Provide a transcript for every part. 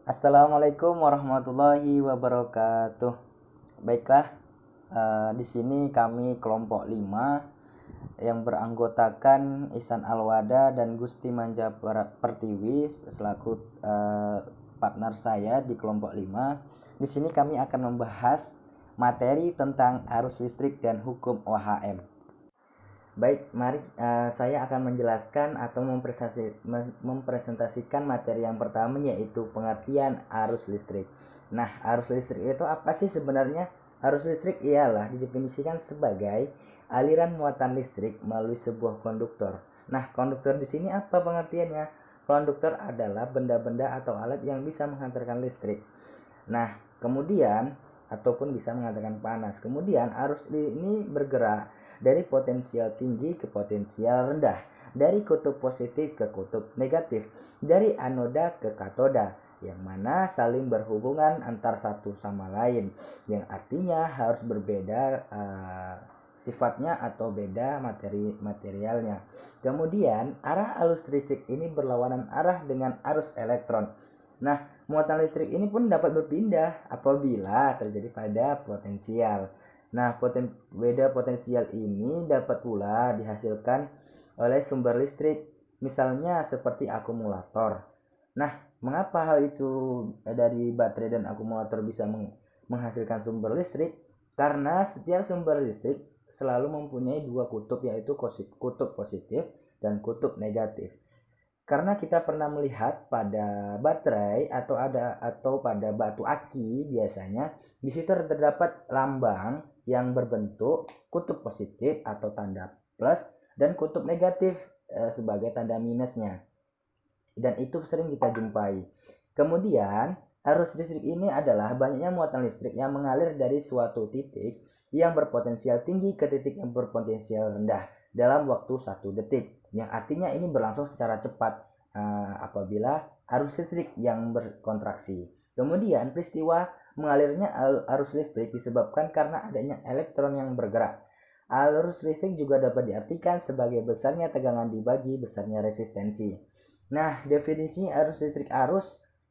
Assalamualaikum warahmatullahi wabarakatuh. Baiklah, di sini kami kelompok 5 yang beranggotakan Ihsan Alwada dan Gusti Manja Pertiwi selaku partner saya di kelompok 5. Di sini kami akan membahas materi tentang arus listrik dan hukum OHM. Baik, mari saya akan menjelaskan atau mempresentasikan materi yang pertama, yaitu pengertian arus listrik. Nah, arus listrik itu apa sih sebenarnya? Arus listrik ialah didefinisikan sebagai aliran muatan listrik melalui sebuah konduktor. Nah, konduktor di sini apa pengertiannya? Konduktor adalah benda-benda atau alat yang bisa menghantarkan listrik. Nah, kemudian ataupun bisa menghantarkan panas. Kemudian arus ini bergerak dari potensial tinggi ke potensial rendah, dari kutub positif ke kutub negatif, dari anoda ke katoda, yang mana saling berhubungan antar satu sama lain, yang artinya harus berbeda sifatnya atau beda materialnya. Kemudian arah arus listrik ini berlawanan arah dengan arus elektron. Nah, muatan listrik ini pun dapat berpindah apabila terjadi pada potensial. Nah, beda potensial ini dapat pula dihasilkan oleh sumber listrik, misalnya seperti akumulator. Nah, mengapa hal itu dari baterai dan akumulator bisa menghasilkan sumber listrik? Karena setiap sumber listrik selalu mempunyai dua kutub, yaitu kutub positif dan kutub negatif. Karena kita pernah melihat pada baterai atau pada batu aki, biasanya di situ terdapat lambang yang berbentuk kutub positif atau tanda plus dan kutub negatif sebagai tanda minusnya. Dan itu sering kita jumpai. Kemudian arus listrik ini adalah banyaknya muatan listrik yang mengalir dari suatu titik yang berpotensial tinggi ke titik yang berpotensial rendah dalam waktu 1 detik, yang artinya ini berlangsung secara cepat apabila arus listrik yang berkontraksi. Kemudian peristiwa mengalirnya arus listrik disebabkan karena adanya elektron yang bergerak. Arus listrik juga dapat diartikan sebagai besarnya tegangan dibagi besarnya resistensi. Nah, definisi arus listrik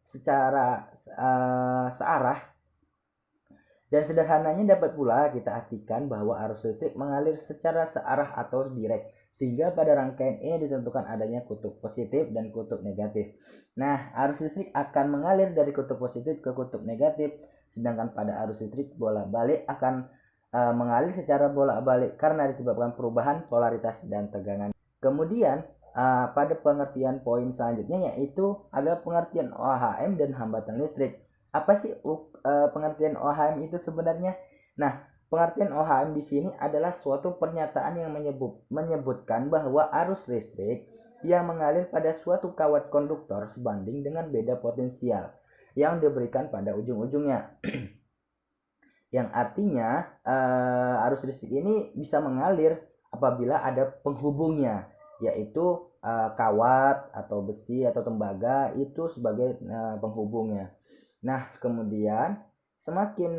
secara searah dan sederhananya dapat pula kita artikan bahwa arus listrik mengalir secara searah atau direct, sehingga pada rangkaian ini ditentukan adanya kutub positif dan kutub negatif. Nah, arus listrik akan mengalir dari kutub positif ke kutub negatif, sedangkan pada arus listrik bolak-balik akan mengalir secara bolak-balik karena disebabkan perubahan polaritas dan tegangan. Kemudian pada pengertian poin selanjutnya, yaitu ada pengertian OHM dan hambatan listrik. Apa sih pengertian OHM itu sebenarnya? Nah, pengertian OHM di sini adalah suatu pernyataan yang menyebutkan bahwa arus listrik yang mengalir pada suatu kawat konduktor sebanding dengan beda potensial yang diberikan pada ujung-ujungnya. Yang artinya arus listrik ini bisa mengalir apabila ada penghubungnya, yaitu kawat atau besi atau tembaga itu sebagai penghubungnya. Nah, kemudian semakin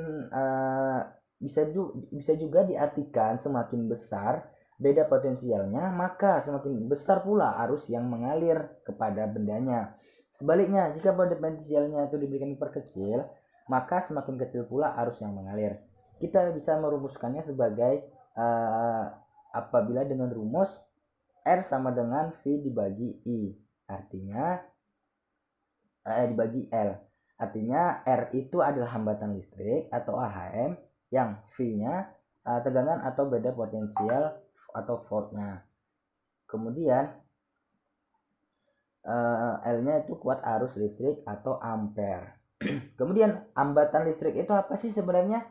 bisa juga diartikan semakin besar beda potensialnya, maka semakin besar pula arus yang mengalir kepada bendanya. Sebaliknya, jika potensialnya itu diberikan diperkecil, maka semakin kecil pula arus yang mengalir. Kita bisa merumuskannya sebagai apabila dengan rumus R sama dengan V dibagi I, artinya dibagi L. Artinya R itu adalah hambatan listrik atau AHM, yang V-nya tegangan atau beda potensial atau voltnya. Kemudian L-nya itu kuat arus listrik atau ampere. Kemudian hambatan listrik itu apa sih sebenarnya?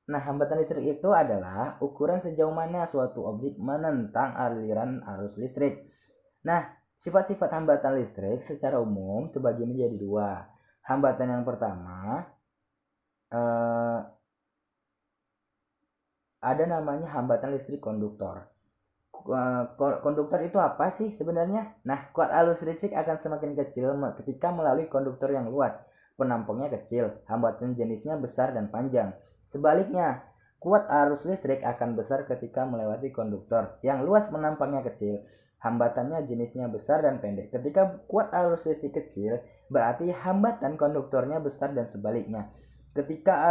Nah, hambatan listrik itu adalah ukuran sejauh mana suatu objek menentang aliran arus listrik. Nah, sifat-sifat hambatan listrik secara umum terbagi menjadi dua. Hambatan yang pertama ada namanya hambatan listrik konduktor. Konduktor itu apa sih sebenarnya? Nah, kuat arus listrik akan semakin kecil ketika melalui konduktor yang luas. Penampungnya kecil, hambatan jenisnya besar dan panjang. Sebaliknya, kuat arus listrik akan besar ketika melewati konduktor yang luas, penampangnya kecil, hambatannya jenisnya besar dan pendek. Ketika kuat arus listrik kecil, berarti hambatan konduktornya besar dan sebaliknya. Ketika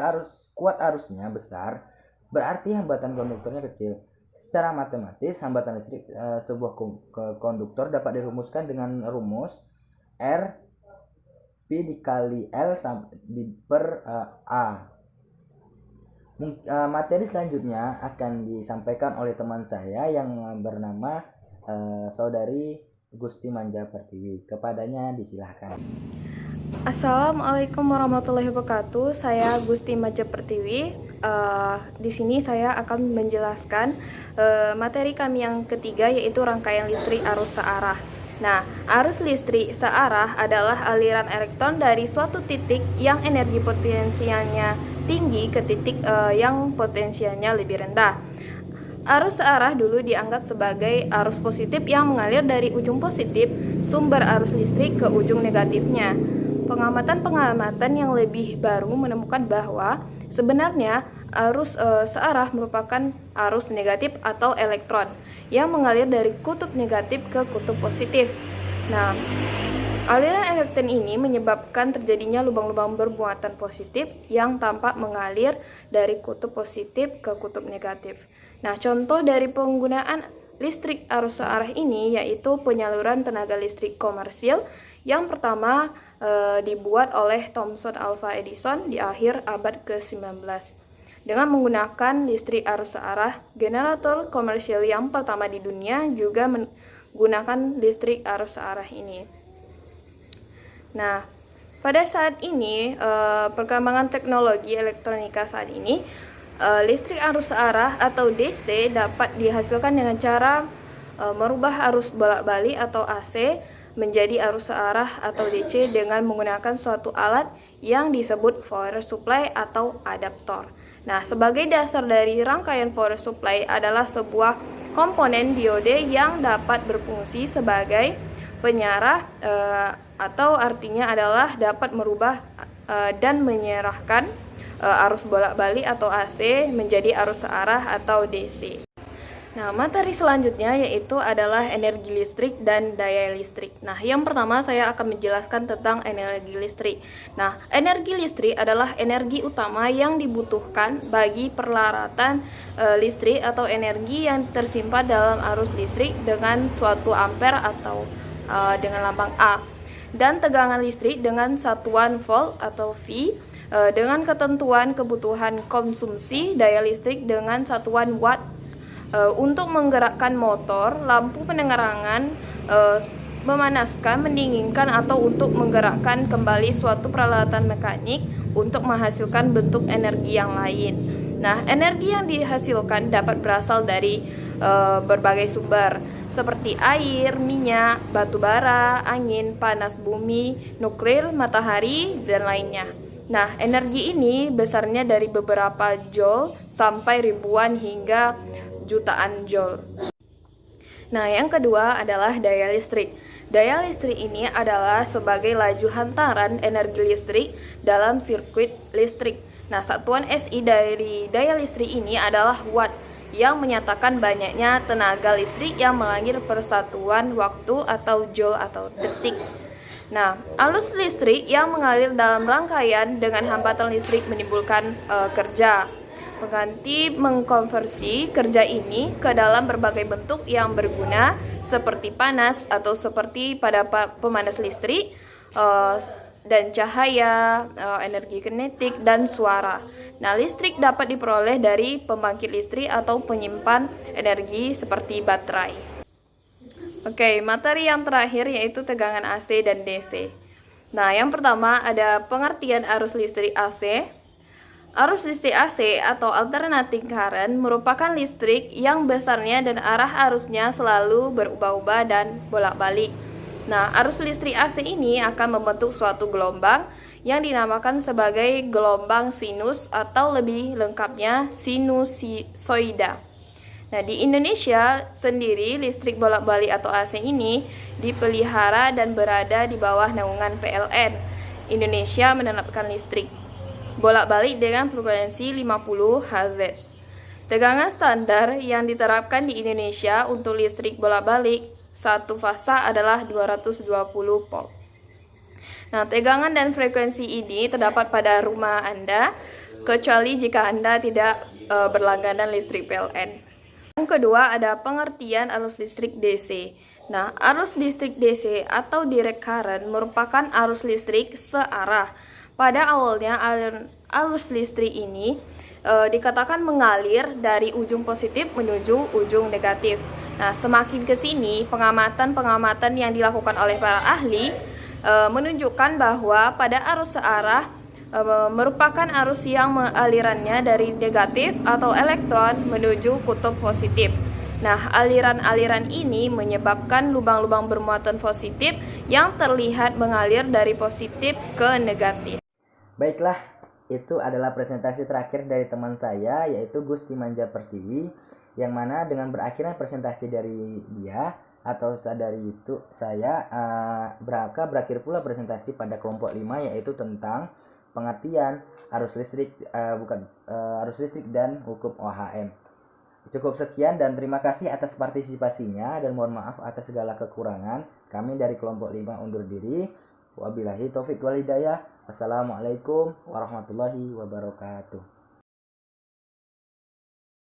arus kuat arusnya besar, berarti hambatan konduktornya kecil. Secara matematis, hambatan listrik sebuah konduktor dapat dirumuskan dengan rumus R P dikali L per A. Materi selanjutnya akan disampaikan oleh teman saya yang bernama Saudari Gusti Manja Pertiwi. Kepadanya disilahkan. Assalamualaikum warahmatullahi wabarakatuh. Saya Gusti Manja Pertiwi. Di sini saya akan menjelaskan materi kami yang ketiga, yaitu rangkaian listrik arus searah. Nah, arus listrik searah adalah aliran elektron dari suatu titik yang energi potensialnya tinggi ke titik yang potensialnya lebih rendah. Arus searah dulu dianggap sebagai arus positif yang mengalir dari ujung positif sumber arus listrik ke ujung negatifnya. Pengamatan-pengamatan yang lebih baru menemukan bahwa sebenarnya arus searah merupakan arus negatif atau elektron yang mengalir dari kutub negatif ke kutub positif. Nah, aliran elektron ini menyebabkan terjadinya lubang-lubang bermuatan positif yang tampak mengalir dari kutub positif ke kutub negatif. Nah, contoh dari penggunaan listrik arus searah ini yaitu penyaluran tenaga listrik komersil yang pertama dibuat oleh Thomson Alva Edison di akhir abad ke-19. Dengan menggunakan listrik arus searah, generator komersial yang pertama di dunia juga menggunakan listrik arus searah ini. Nah, pada saat ini, perkembangan teknologi elektronika saat ini, listrik arus searah atau DC dapat dihasilkan dengan cara merubah arus bolak-balik atau AC menjadi arus searah atau DC dengan menggunakan suatu alat yang disebut power supply atau adaptor. Nah, sebagai dasar dari rangkaian power supply adalah sebuah komponen diode yang dapat berfungsi sebagai penyarah atau artinya adalah dapat merubah dan menyerahkan arus bolak-balik atau AC menjadi arus searah atau DC. Nah, materi selanjutnya yaitu adalah energi listrik dan daya listrik. Nah, yang pertama saya akan menjelaskan tentang energi listrik. Nah, energi listrik adalah energi utama yang dibutuhkan bagi perlaratan listrik atau energi yang tersimpan dalam arus listrik dengan suatu ampere atau dengan lambang A, dan tegangan listrik dengan satuan volt atau V, dengan ketentuan kebutuhan konsumsi daya listrik dengan satuan watt untuk menggerakkan motor, lampu penerangan, memanaskan, mendinginkan, atau untuk menggerakkan kembali suatu peralatan mekanik untuk menghasilkan bentuk energi yang lain. Nah, energi yang dihasilkan dapat berasal dari berbagai sumber seperti air, minyak, batu bara, angin, panas bumi, nuklir, matahari, dan lainnya. Nah, energi ini besarnya dari beberapa joule sampai ribuan hingga jutaan joule. Nah, yang kedua adalah daya listrik. Daya listrik ini adalah sebagai laju hantaran energi listrik dalam sirkuit listrik. Nah, satuan SI dari daya listrik ini adalah watt, yang menyatakan banyaknya tenaga listrik yang mengalir per satuan waktu atau joule atau detik. Nah, arus listrik yang mengalir dalam rangkaian dengan hambatan listrik menimbulkan kerja. Pengganti mengkonversi kerja ini ke dalam berbagai bentuk yang berguna seperti panas atau seperti pada pemanas listrik, dan cahaya, energi kinetik, dan suara. Nah, listrik dapat diperoleh dari pembangkit listrik atau penyimpan energi seperti baterai. Oke, materi yang terakhir yaitu tegangan AC dan DC. Nah, yang pertama ada pengertian arus listrik AC. Arus listrik AC atau alternating current merupakan listrik yang besarnya dan arah arusnya selalu berubah-ubah dan bolak-balik. Nah, arus listrik AC ini akan membentuk suatu gelombang yang dinamakan sebagai gelombang sinus atau lebih lengkapnya sinusoida. Nah, di Indonesia sendiri listrik bolak-balik atau AC ini dipelihara dan berada di bawah naungan PLN. Indonesia menerapkan listrik bolak-balik dengan frekuensi 50 Hz. Tegangan standar yang diterapkan di Indonesia untuk listrik bolak-balik satu fasa adalah 220 volt. Nah, tegangan dan frekuensi ini terdapat pada rumah Anda, kecuali jika Anda tidak berlangganan listrik PLN. Yang kedua ada pengertian arus listrik DC. Nah, arus listrik DC atau direct current merupakan arus listrik searah. Pada awalnya arus listrik ini dikatakan mengalir dari ujung positif menuju ujung negatif. Nah, semakin ke sini pengamatan-pengamatan yang dilakukan oleh para ahli menunjukkan bahwa pada arus searah merupakan arus yang alirannya dari negatif atau elektron menuju kutub positif. Nah, aliran-aliran ini menyebabkan lubang-lubang bermuatan positif yang terlihat mengalir dari positif ke negatif. Baiklah, itu adalah presentasi terakhir dari teman saya, yaitu Gusti Manja Pertiwi, yang mana dengan berakhirnya presentasi dari dia atau dari itu saya berakhir pula presentasi pada kelompok 5, yaitu tentang pengertian arus listrik arus listrik dan hukum OHM. Cukup sekian dan terima kasih atas partisipasinya, dan mohon maaf atas segala kekurangan. Kami dari kelompok 5 undur diri. Wabillahi taufik wal hidayah. Wassalamualaikum warahmatullahi wabarakatuh.